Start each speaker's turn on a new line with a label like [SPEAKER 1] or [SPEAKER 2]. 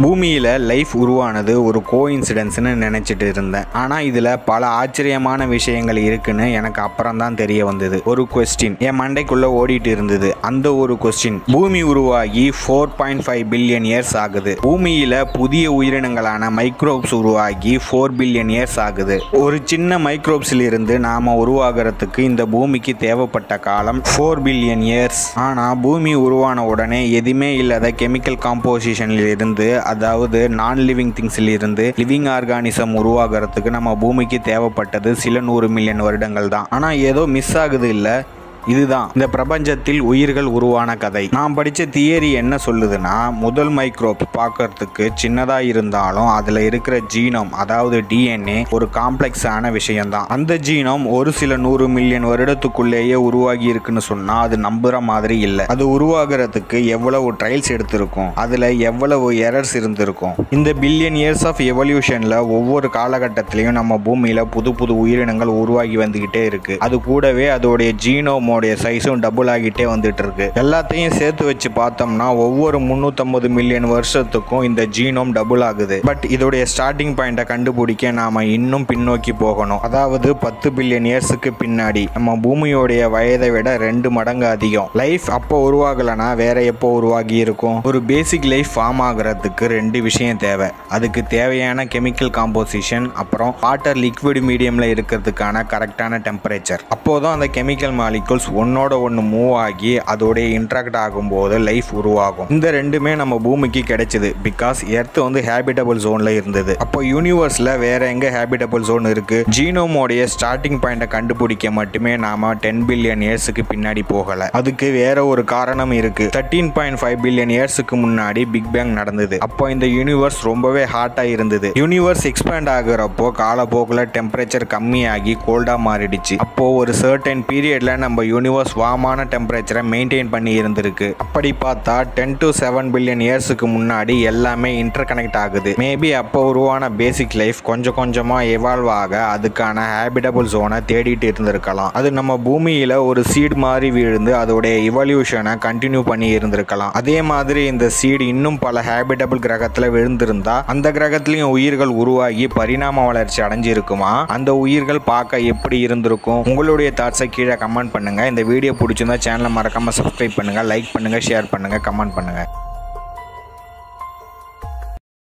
[SPEAKER 1] பூமியில் லைஃப் உருவானது ஒரு கோஇன்சிடென்ஸ்னு நினச்சிட்டு இருந்தேன். ஆனால் இதில் பல ஆச்சரியமான விஷயங்கள் இருக்குன்னு எனக்கு அப்புறம் தான் தெரிய வந்தது. ஒரு கொஸ்டின் என் மண்டைக்குள்ளே ஓடிட்டு இருந்தது. அந்த ஒரு கொஸ்டின், பூமி உருவாகி 4.5 பில்லியன் இயர்ஸ் ஆகுது. பூமியில் புதிய உயிரினங்களான மைக்ரோப்ஸ் உருவாகி 4 பில்லியன் இயர்ஸ் ஆகுது. ஒரு சின்ன மைக்ரோப்ஸில் இருந்து நாம் உருவாகிறதுக்கு இந்த பூமிக்கு தேவைப்பட்ட காலம் 4 பில்லியன் இயர்ஸ். ஆனால் பூமி உருவான உடனே எதுவுமே இல்லாத கெமிக்கல் காம்போசிஷனில் இருந்து, அதாவது நான் லிவிங் திங்ஸில் இருந்து லிவிங் ஆர்கானிசம் உருவாகிறதுக்கு நம்ம பூமிக்கு தேவைப்பட்டது சில 100 மில்லியன் வருடங்கள் தான். ஆனால் ஏதோ மிஸ் ஆகுது இல்லை? இதுதான் இந்த பிரபஞ்சத்தில் உயிர்கள் உருவான கதை. நான் படித்த தியரி என்ன சொல்லுதுன்னா, முதல் மைக்ரோப் பார்க்கறதுக்கு சின்னதாக இருந்தாலும் அதில் இருக்கிற ஜீனோம், அதாவது டிஎன்ஏ, ஒரு காம்ப்ளெக்ஸான விஷயம்தான். அந்த ஜீனோம் ஒரு சில 100 மில்லியன் வருடத்துக்குள்ளேயே உருவாகி இருக்குன்னு சொன்னால் அது நம்புகிற மாதிரி இல்லை. அது உருவாகிறதுக்கு எவ்வளவு ட்ரையல்ஸ் எடுத்திருக்கும், அதில் எவ்வளவு எரர்ஸ் இருந்திருக்கும். இந்த பில்லியன் இயர்ஸ் ஆஃப் எவல்யூஷனில் ஒவ்வொரு காலகட்டத்திலையும் நம்ம பூமியில் புது புது உயிரினங்கள் உருவாகி வந்துக்கிட்டே இருக்கு. அது கூடவே அதோடைய ஜீனோம் சைஸும் டபுள் ஆகிட்டே வந்துட்டு இருக்கு. எல்லாத்தையும் சேர்த்து வச்சு பார்த்தோம்னா ஒவ்வொரு 350 மில்லியன் வருஷத்துக்கும் இந்த ஜீனோம் டபுள் ஆகுது. பட் இதோடைய ஸ்டார்டிங் பாயிண்டை கண்டுபிடிக்க நாம இன்னும் பின்னோக்கி போகணும். அதாவது 10 பில்லியன் இயர்ஸுக்கு பின்னாடி நம்ம பூமியோடைய வயதை விட 2 மடங்கு அதிகம். லைஃப் அப்போ உருவாகலனா வேற எப்போ உருவாகி இருக்கும்? ஒரு பேசிக் லைஃப் ஃபார்ம் ஆகிறதுக்கு 2 விஷயம் தேவை. அதுக்கு தேவையான கெமிக்கல் காம்போசிஷன், அப்புறம் வாட்டர் லிக்விட் மீடியம்ல இருக்கிறதுக்கான கரெக்டான டெம்பரேச்சர். அப்போதான் அந்த கெமிக்கல் மாலிகுல்ஸ் ஒன்னோட ஒன்று மூவ் ஆகி அதோடைய இன்ட்ராக்ட் ஆகும்போது லைஃப் உருவாகும். இந்த ரெண்டுமே நம்ம பூமிக்கு கிடைச்சது பிகாஸ் எர்த் ஹேபிட்டபிள் ஜோன்ல இருந்தது. அப்போ யூனிவர்ஸ்ல வேற எங்க ஹேபிட்டபிள் ஜோன் இருக்கு? ஜீனோமோடைய ஸ்டார்டிங் பாயிண்டை கண்டுபிடிக்க மட்டுமே நாம 10 பில்லியன் இயர்ஸுக்கு பின்னாடி போகல. அதுக்கு வேற ஒரு காரணம் இருக்கு. 13.5 பில்லியன் இயர்ஸுக்கு முன்னாடி பிக் பேங் நடந்தது. அப்போ இந்த யூனிவர்ஸ் ரொம்பவே ஹாட்டா இருந்தது. யூனிவர்ஸ் எக்ஸ்பேண்ட் ஆகுறப்போ காலப்போக்கில் டெம்பரேச்சர் கம்மியாகி கோல்டா மாறிடுச்சு. அப்போ ஒரு சர்டன் பீரியட்ல நம்ம யூனிவர்ஸ் வார்மான டெம்பரேச்சரை மெயின்டைன் பண்ணி இருந்திருக்கு. அப்படி பார்த்தா 10 to 7 பில்லியன் இயர்ஸுக்கு முன்னாடி எல்லாமே இன்டர் கனெக்ட் ஆகுது. மேபி அப்போ உருவான பேசிக் லைஃப் கொஞ்சம் கொஞ்சமா எவால்வ் ஆக அதுக்கான ஹேபிட்டபிள் ஜோனை தேடிட்டு இருந்திருக்கலாம். அது நம்ம பூமியில ஒரு சீட் மாதிரி விழுந்து அதோடைய இவல்யூஷனை கண்டினியூ பண்ணி இருந்திருக்கலாம். அதே மாதிரி இந்த சீடு இன்னும் பல ஹேபிட்டபிள் கிரகத்துல விழுந்திருந்தா அந்த கிரகத்திலையும் உயிர்கள் உருவாகி பரிணாம வளர்ச்சி அடைஞ்சிருக்குமா? அந்த உயிர்கள் பார்க்க எப்படி இருந்திருக்கும்? உங்களுடைய தாட்ஸை கீழே கமெண்ட் பண்ணுங்க. இந்த வீடியோ பிடிச்சிருந்தா சேனலை மறக்காம சப்ஸ்கிரைப் பண்ணுங்க, லைக் பண்ணுங்க, ஷேர் பண்ணுங்க, கமெண்ட் பண்ணுங்க.